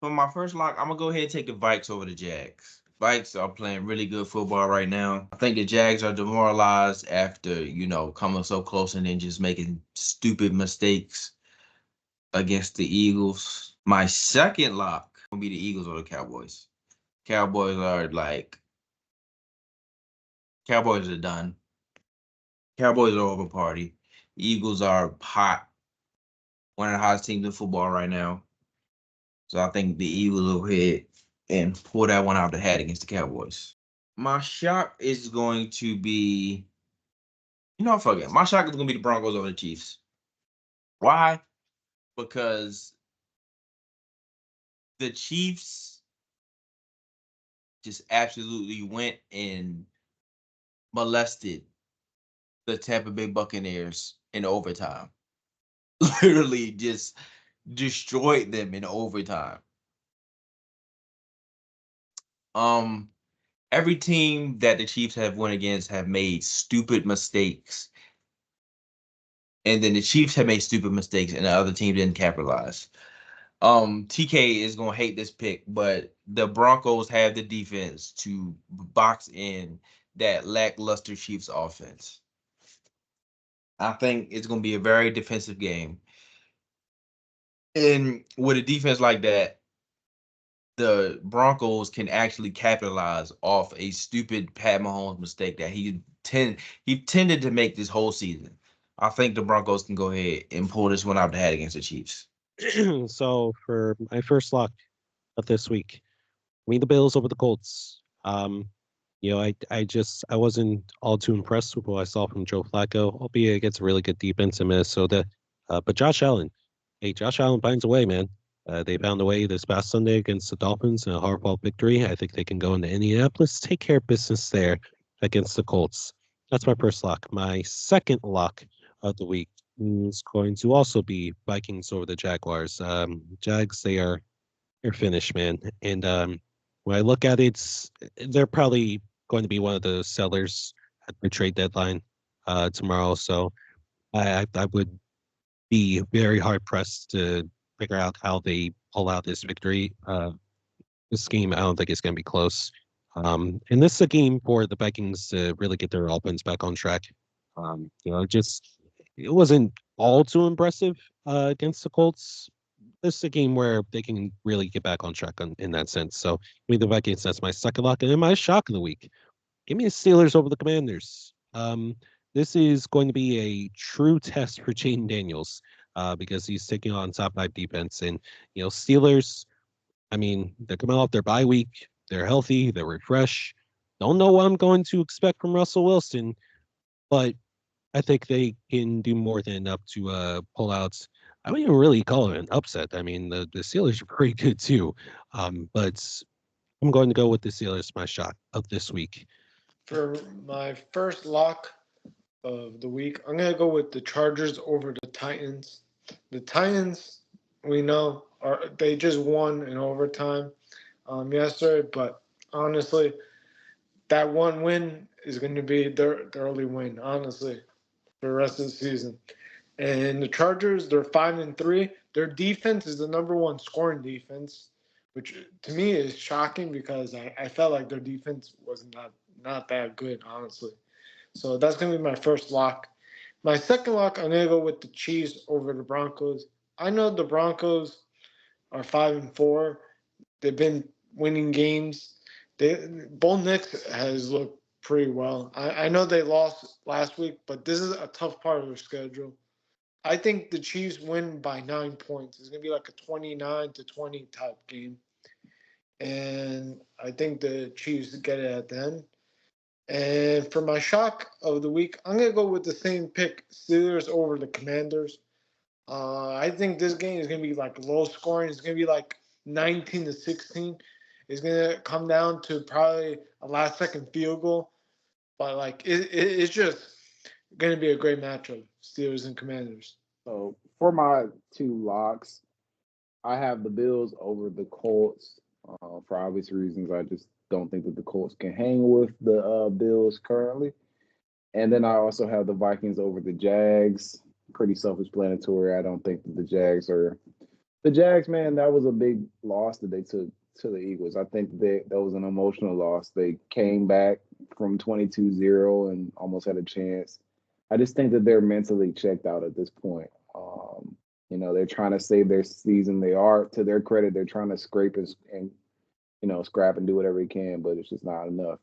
For my first lock, I'm gonna go ahead and take the Vikes over the Jags. Vikes are playing really good football right now. I think the Jags are demoralized after, coming so close and then just making stupid mistakes against the Eagles. My second lock will be the Eagles or the Cowboys. Cowboys are like Cowboys are done. Cowboys are over party. Eagles are hot, one of the hottest teams in football right now. So I think the Eagles will hit and pull that one out of the hat against the Cowboys. My shock is going to be, fuck it. My shock is going to be the Broncos over the Chiefs. Why? Because the Chiefs just absolutely went and molested the Tampa Bay Buccaneers in overtime. Literally just destroyed them in overtime. Um, every team that the Chiefs have won against have made stupid mistakes, and then the Chiefs have made stupid mistakes, and the other team didn't capitalize. TK is gonna hate this pick, but the Broncos have the defense to box in that lackluster Chiefs offense. I think it's gonna be a very defensive game, and with a defense like that, the Broncos can actually capitalize off a stupid Pat Mahomes mistake that he tended to make this whole season. I think the Broncos can go ahead and pull this one out of the hat against the Chiefs. So for my first lock of this week, me the Bills over the Colts. I wasn't all too impressed with what I saw from Joe Flacco, albeit against a really good defense in Minnesota. But Josh Allen, hey, Josh Allen finds a way, man. They found a way this past Sunday against the Dolphins in a hard-fought victory. I think they can go into Indianapolis, take care of business there against the Colts. That's my first lock. My second lock of the week is going to also be Vikings over the Jaguars. Jags, they're finished, man. And when I look at it, they're probably going to be one of the sellers at the trade deadline tomorrow. So I would be very hard pressed to figure out how they pull out this victory. This game, I don't think it's going to be close. And this is a game for the Vikings to really get their offense back on track. Just it wasn't all too impressive against the Colts. This is a game where they can really get back on track in that sense. So, the Vikings, that's my second lock. And then my shock of the week, give me the Steelers over the Commanders. This is going to be a true test for Jaden Daniels because he's taking on top five defense. And, Steelers, they're coming off their bye week. They're healthy. They're refreshed. Don't know what I'm going to expect from Russell Wilson, but I think they can do more than enough to pull out. I wouldn't even really call it an upset. The Steelers are pretty good too. But I'm going to go with the Steelers, my shot of this week. For my first lock of the week, I'm gonna go with the Chargers over the Titans. The Titans, we know, are they just won in overtime yesterday, but honestly, that one win is going to be their only win, honestly, for the rest of the season. And the Chargers, they're 5-3. Their defense is the number one scoring defense, which to me is shocking because I felt like their defense was not that good, honestly. So that's gonna be my first lock. My second lock, I'm gonna go with the Chiefs over the Broncos. I know the Broncos are 5-4. They've been winning games. Bo Nix has looked pretty well. I know they lost last week, but this is a tough part of their schedule. I think the Chiefs win by 9 points. It's gonna be like a 29-20 type game, and I think the Chiefs get it at the end. And for my shock of the week, I'm gonna go with the same pick: Steelers over the Commanders. I think this game is gonna be like low scoring. It's gonna be like 19-16. It's gonna come down to probably a last second field goal, but like it's just gonna be a great matchup: Steelers and Commanders. So for my two locks, I have the Bills over the Colts. For obvious reasons, I just don't think that the Colts can hang with the Bills currently. And then I also have the Vikings over the Jags. Pretty self-explanatory. I don't think that the Jags are The Jags, man, that was a big loss that they took to the Eagles. I think that was an emotional loss. They came back from 22-0 and almost had a chance. I just think that they're mentally checked out at this point. They're trying to save their season. They are, to their credit, they're trying to scrape and scrap and do whatever they can, but it's just not enough.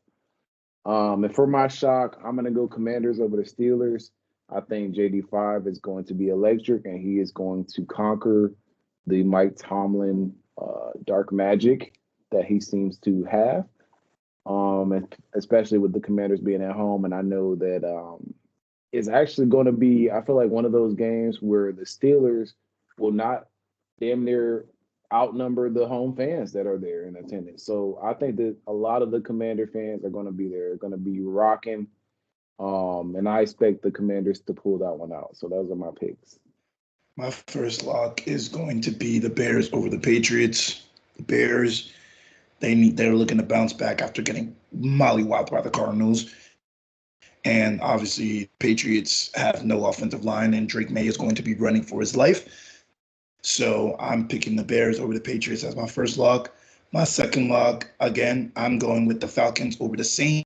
And for my shock, I'm going to go Commanders over the Steelers. I think JD5 is going to be electric, and he is going to conquer the Mike Tomlin dark magic that he seems to have, and especially with the Commanders being at home. And I know that it's actually going to be, I feel like, one of those games where the Steelers will not damn near outnumber the home fans that are there in attendance. So I think that a lot of the Commander fans are going to be there, going to be rocking. And I expect the Commanders to pull that one out. So those are my picks. My first lock is going to be the Bears over the Patriots. The Bears, they're looking to bounce back after getting mollywopped by the Cardinals. And obviously, Patriots have no offensive line, and Drake May is going to be running for his life. So I'm picking the Bears over the Patriots as my first lock. My second lock, again, I'm going with the Falcons over the Saints.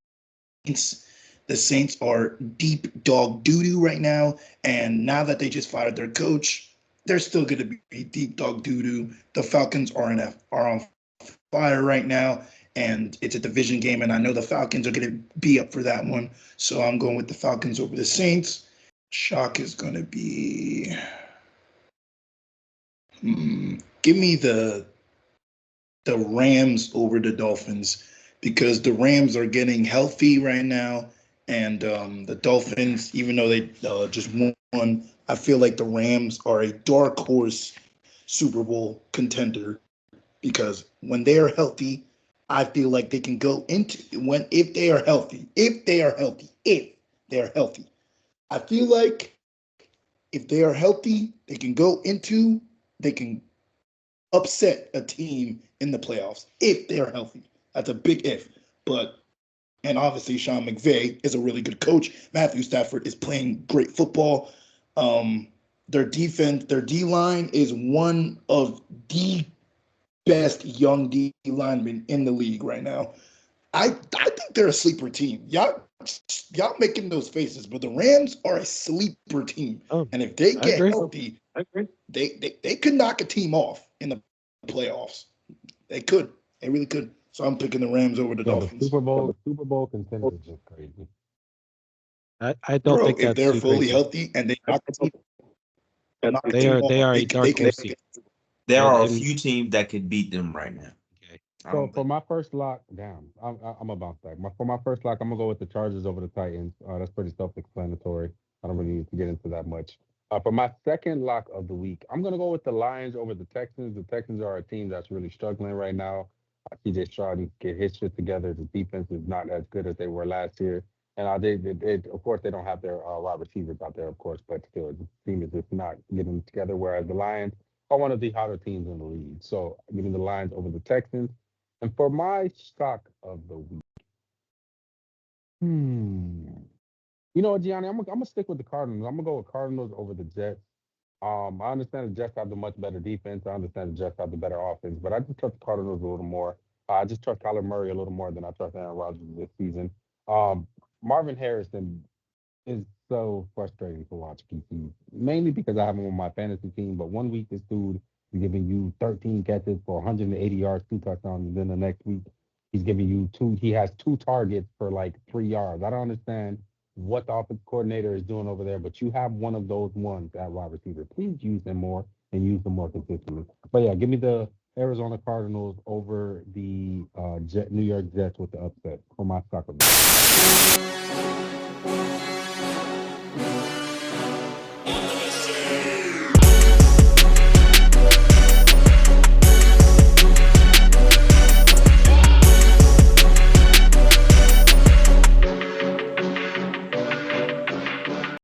The Saints are deep dog doo-doo right now, and now that they just fired their coach, they're still going to be deep dog doo-doo. The Falcons are on fire right now, and it's a division game, and I know the Falcons are going to be up for that one, so I'm going with the Falcons over the Saints. Shock is going to be... give me the Rams over the Dolphins, because the Rams are getting healthy right now, and the Dolphins, even though they just won, I feel like the Rams are a dark horse Super Bowl contender, because when they are healthy, I feel like they can go into if they are healthy, I feel like if they are healthy, they can upset a team in the playoffs if they're healthy. That's a big if. And obviously Sean McVay is a really good coach. Matthew Stafford is playing great football. Their defense, their D-line is one of the best young D linemen in the league right now. I think they're a sleeper team. Y'all making those faces, but the Rams are a sleeper team. And if they get healthy, they could knock a team off in the playoffs. They could. They really could. So I'm picking the Rams over the Dolphins. Super Bowl contenders is crazy. I don't think if that's they're too fully crazy. healthy and they knock the team, They are a dark horse team. There are a few teams that could beat them right now. Okay. So for my first lock, I'm gonna bounce back. For my first lock, I'm gonna go with the Chargers over the Titans. That's pretty self-explanatory. I don't really need to get into that much. For my second lock of the week, I'm gonna go with the Lions over the Texans. The Texans are a team that's really struggling right now. CJ Stroud needs to get his shit together. The defense is not as good as they were last year. And of course, they don't have their wide receivers out there, of course, but still, the team is just not getting together. Whereas the Lions are one of the hotter teams in the league. So giving the Lions over the Texans. And for my stock of the week, you know what, Gianni, I'm gonna stick with the Cardinals. I'm gonna go with Cardinals over the Jets. I understand the Jets have the much better defense. I understand the Jets have the better offense, but I just trust the Cardinals a little more. I just trust Kyler Murray a little more than I trust Aaron Rodgers this season. Marvin Harrison is so frustrating to watch, PC, mainly because I have him on my fantasy team. But one week, this dude is giving you 13 catches for 180 yards, 2 touchdowns, and then the next week, he's giving you he has 2 targets for like 3 yards. I don't understand what the offensive coordinator is doing over there, but you have one of those ones at wide receiver. Please use them more and use them more consistently. But yeah, give me the Arizona Cardinals over the New York Jets with the upset for my soccer. USA.